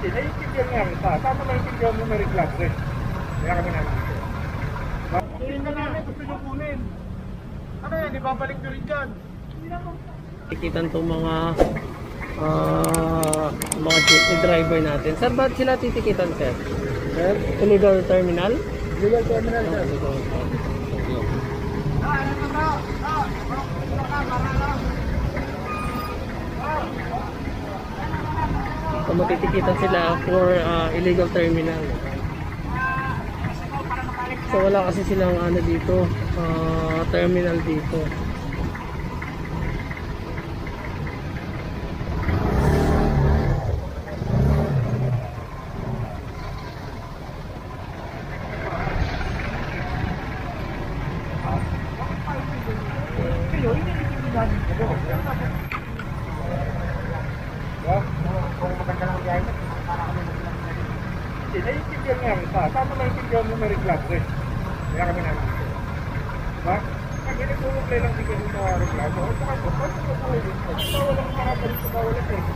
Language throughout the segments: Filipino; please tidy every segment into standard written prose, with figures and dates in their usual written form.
Hindi, naiintindihan nga kita. Paano naiintindihan mo may reklamo rin? Kaya kami namin dito. Kunin na namin, gusto nyo kunin. Ano yan, ibabalik nyo rin dyan. Tikitan itong mga jeepney driver natin. Sir, ba't sila titikitan, sir? Illegal terminal? Legal terminal, sir. So, matitikitan sila for illegal terminal. So, wala kasi silang ano dito, terminal dito. Kung maganda lang biyahe, para kami maganda. Hindi, naiintindihan nga kita. Paano naiintindihan mo may reklamo rin? Kaya kami namin dito. Diba? Kaya ginagulong-play lang din kami sa reklamo. O saka po, paano ko po ulit? Bawal ang makabalik sa bawal ang pwede.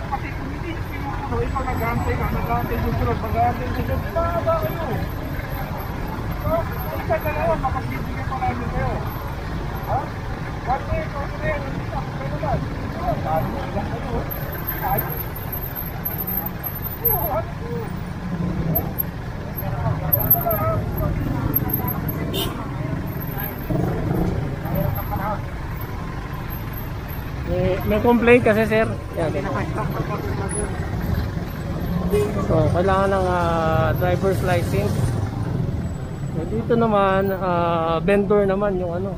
Kasi kung hindi sinusunod, ikaw nag-aantay ka, nag-aantay susunod, mag-aantay susunod, baba kayo. So, isa dalawa, makagbibigyan ko namin kayo. Ha? What way? What way? Ano ba? Paano mo lang kayo? Paano? What? May complaint kasi, sir. Yan. So, kailangan ng driver's license. So, dito naman, vendor naman yung ano.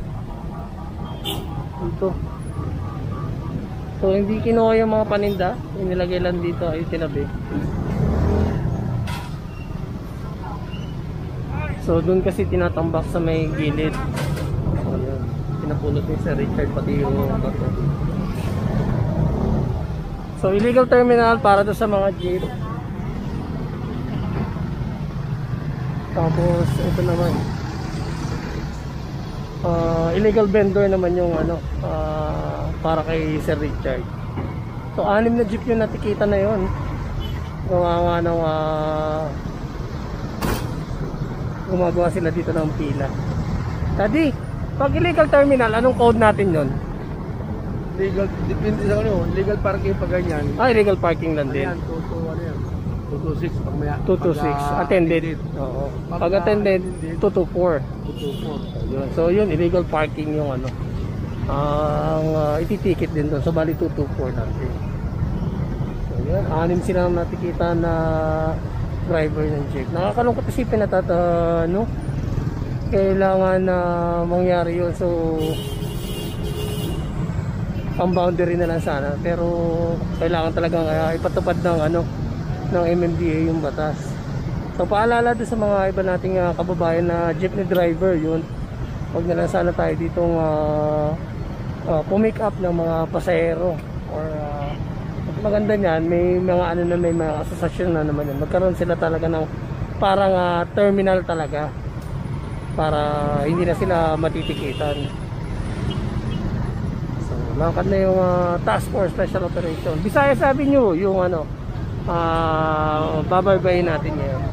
Dito. So, hindi kinuha yung mga paninda. Inilagay lang dito ay tinabi. So, dun kasi tinatambak sa may gilid. So, yun. Pinapulot ni Sir Richard pati yung bato. So, illegal terminal para doon sa mga jeep. Tapos, ito naman. Illegal vendor naman yung ano, para kay Sir Richard. So, 6 na jeep yung natikita na yun. Gawa ng gumagawa sila dito ng pila. Daddy, pag illegal terminal, anong code natin yon? Legal, depende sa ano, legal parking pag ganyan. Illegal parking lang din. Ayan, 226 pag may 226, attended. Oo. Pag attended, 224. 224. So yun, illegal parking yung ano. Ang ititikit din doon. So bali 224 natin. So yun, 6 sila natikita na driver ng jeep. Nakakalungkot isipin na no? Kailangan na mangyari yun. So ang boundary na lang sana, pero kailangan talagang ipatupad ng ano, ng MMDA yung batas. So paalala doon sa mga iba nating kababayan na jeepney driver, yun, huwag na lang sana tayo ditong pumick up ng mga pasahero, or maganda niyan, may mga ano na, may mga asosasyon na naman yun, magkaroon sila talaga ng parang terminal talaga para hindi na sila matitikitan. So lakad na yung task force special operation Visayas Avenue, yung ano, babaybayin natin ngayon.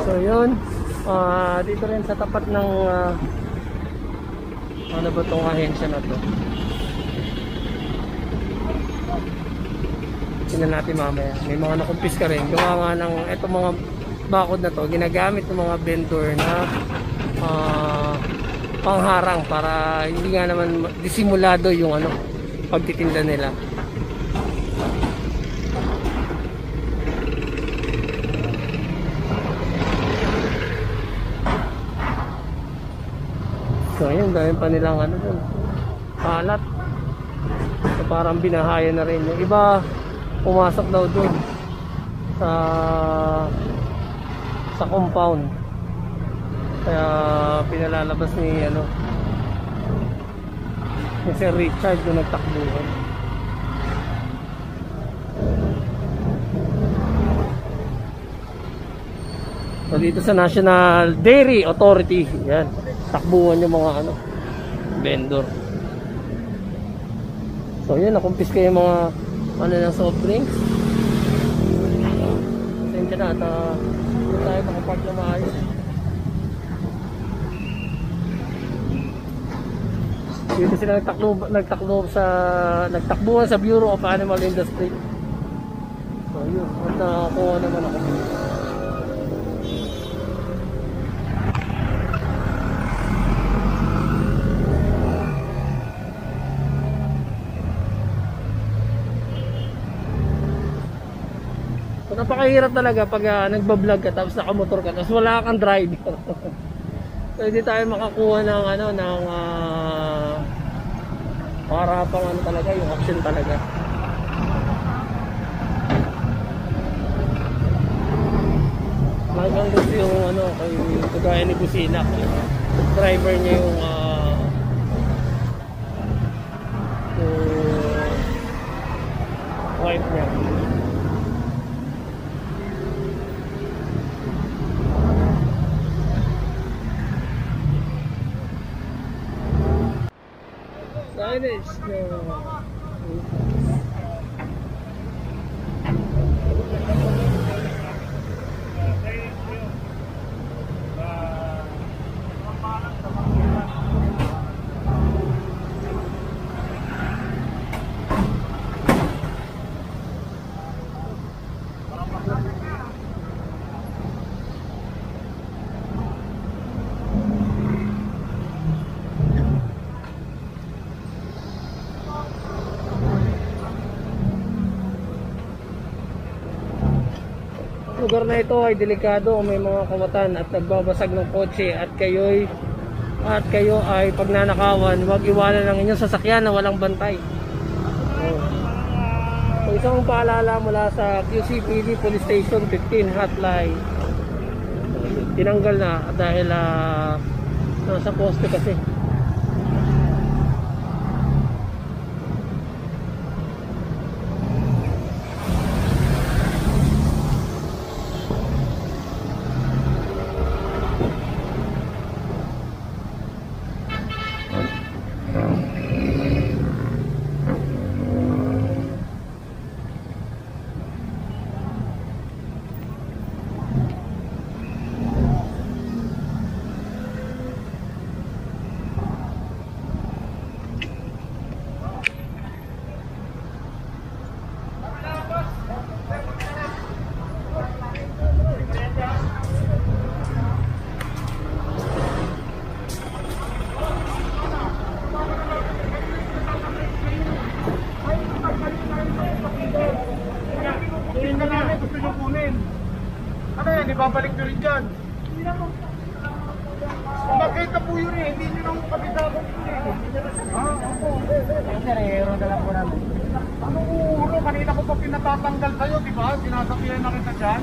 So yun, dito rin sa tapat ng ano ba itong ahensya na to, tingnan natin mamaya. May mga nakumpis ka rin, gawa nga ng itong mga bakod na to, ginagamit ng mga vendor na pangharang para hindi nga naman disimulado yung ano, pagtitinda nila. So ayun, dahil pa nilang ano dun, kalat. So parang binahaya na rin. Yung iba, pumasok daw dun sa compound. Kaya pinalalabas ni Sir Richard doon nagtakbuhan. So dito sa National Dairy Authority, yan, takbuhan yung mga vendor. So yan, nakumpis kayo yung mga ng soft drinks. Pasensya na at hindi tayo makapark na maayos. Dito sila nagtakbuhan sa Bureau of Animal Industry. So yun, at nakakuha naman ako. So napakahirap talaga pag nagbablog ka tapos nakamotor ka tapos wala kang driver. So hindi tayo makakuha ng para pang talaga yung action talaga. Hanggang gusto yung kagaya ni Busina, driver niya yung wife niya. Nice. Lugar na ito ay delikado, may mga kawatan at nagbabasag ng kotse at kayo ay pagnanakawan, huwag iwanan ang inyong sasakyan na walang bantay. So isang paalala mula sa QCPD Police Station 15 hotline. Tinanggal na dahil nasa poste kasi. Ano yan, ibabalik nyo rin dyan. Makita po yun eh, hindi nyo nang pagkisabot yun eh. Ako. Sir, hero na lang po namin. Ano ulo, kanina ko pa pinatatanggal sa'yo, di ba? Sinasabihan na kita dyan.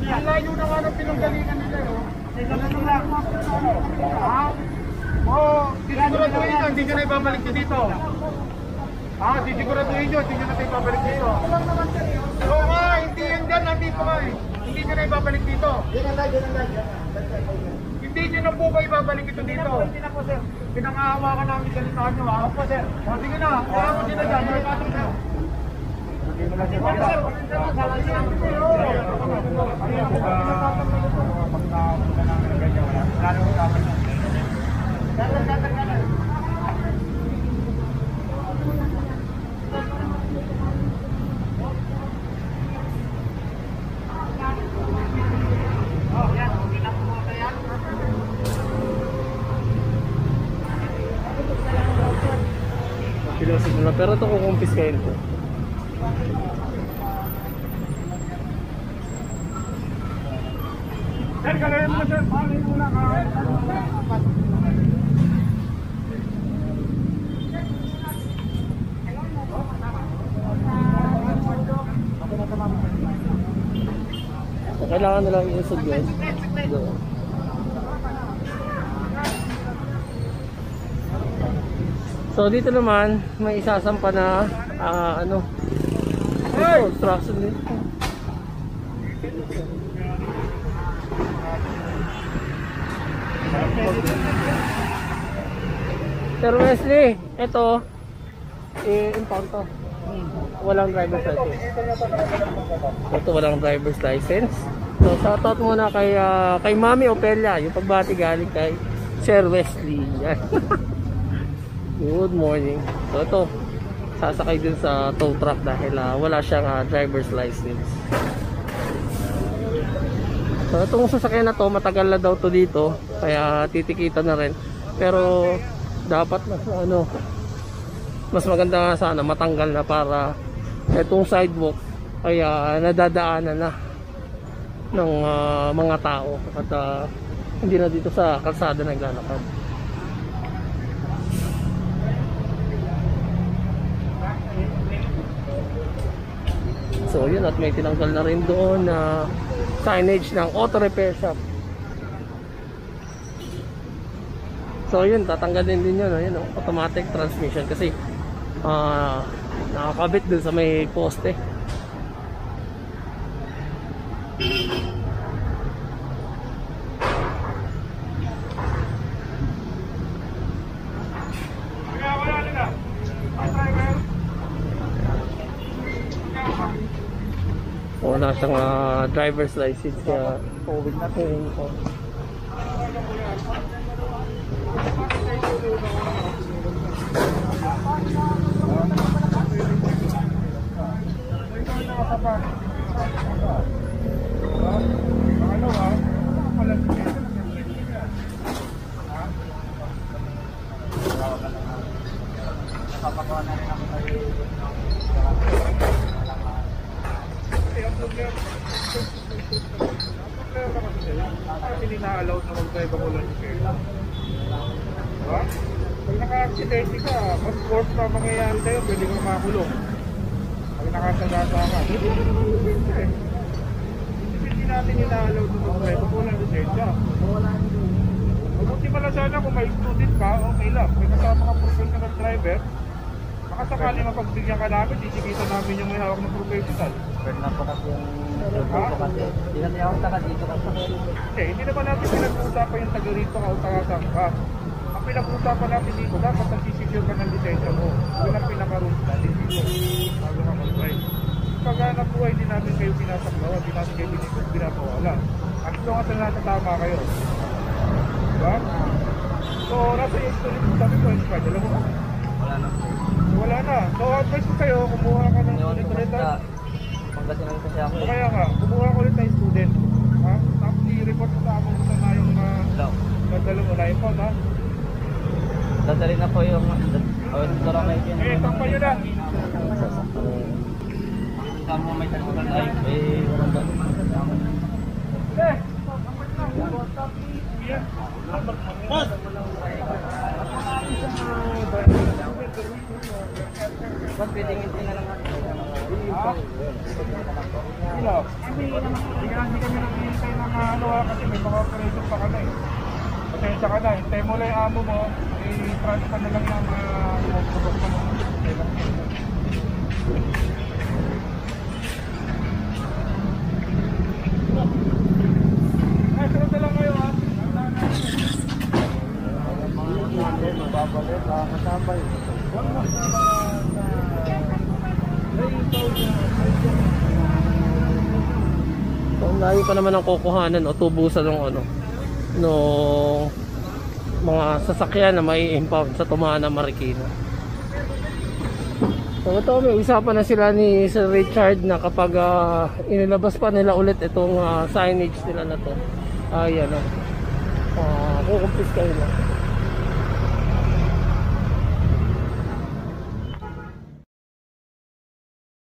Ang layo na nga ng pinanggalingan nila yun. Ha? Sisiguraduhin nyo, hindi nyo na ibabalik nyo dito. Sisiguraduhin nyo, hindi nyo na ibabalik dito. Oo nga, hindi yan dyan, nandito nga eh. Hindi nyo na ibabalik dito. Hindi nyo na po ba ibabalik ito dito? Hindi na po, sir. Pinangahawakan namin ganitahan nyo, ha? Opo, sir. Sige na, kaya mo sila dyan. Marikatong sir. Hindi mo na sir. Pero ito kukumpis kayo ito. Sir, galayan mo sir. Paano muna ka? Kailangan na lang i-usog yun. Doon. So dito naman may isasampa na ano, construction din. Sir Wesley, ito i-impound to. Walang driver's license. Ito walang driver's license. So shoutout muna kay Mami Opelia, yung pagbati galing kay Sir Wesley. Yan. Good morning. So ito, sasakay din sa tow truck dahil wala siyang driver's license. So itong sasakyan na to, matagal na daw to dito, kaya titikita na rin. Pero dapat mas maganda nga sana matanggal na para itong sidewalk ay nadadaanan na ng mga tao at hindi na dito sa kalsada naglalakad. So yun, at may tinanggal na rin doon na signage ng auto repair shop. So yun, tatanggalin din yun, yun automatic transmission kasi nakakabit dun sa may poste. Wala siyang driver's license kaya COVID na po. Hindi na-allow na mag-drive ako lang siya. Diba? Pag naka-accidente ka, mas worse pa mangyayari sa'yo, pwede kang makulong. Pag nakasagasa ka, hindi natin ina-allow na mag-drive ako lang siya. Mabuti pala sana kung may student ka, okay lang. May kasama ka professional driver, makasakali mapagbigyan ka namin, disikita namin yung may hawak ng professional. Pero na po kasi yung dito kasi. Hindi natin ako taga dito kasi. Hindi naman natin pinag-uusapan yung taga rito ka o taga-sang ka. Ang pinag-uusapan natin dito, dapat nagsisecure ka ng lisensya mo. Yun ang pinaka-rules natin dito. Bago ka mag-drive. Pag hanap buhay, hindi natin kayo pinasaklawan, hindi natin kayo pinapawala. As long as natatama kayo. Diba? So, nasa yung story ko sabi ko, inspired. Alam mo ba? Wala na. Wala na. So, advice ko kayo, kumuha ka ng ulit-ulitan. Pangasinan kasi ako eh. Kaya nga, kumuha ko ulit ng student. Ha? Tapos i-report mo sa among gusto na yung dadalo mo na iPhone, ha? Dadali na po yung ito lang may yun. Takpan nyo na. Kasama may tagpunan ay walang ba? Boss! Ba't pwedeng hindi na lang natin? Hindi kami naghihintay ng kasi may mga operation pa kami. Pasensya ka na, hintay mo lang yung amo mo, i-transfer na lang yung produkto mo. Sunod na lang kayo ha. Babalik, kasabay. So, layo pa naman ang kukuhanan o tubusan ng mga sasakyan na may impound sa Tumana, Marikina. So ito, may usapan na sila ni Sir Richard na kapag inilabas pa nila ulit itong signage nila na to, ayan kukumpis kayo na.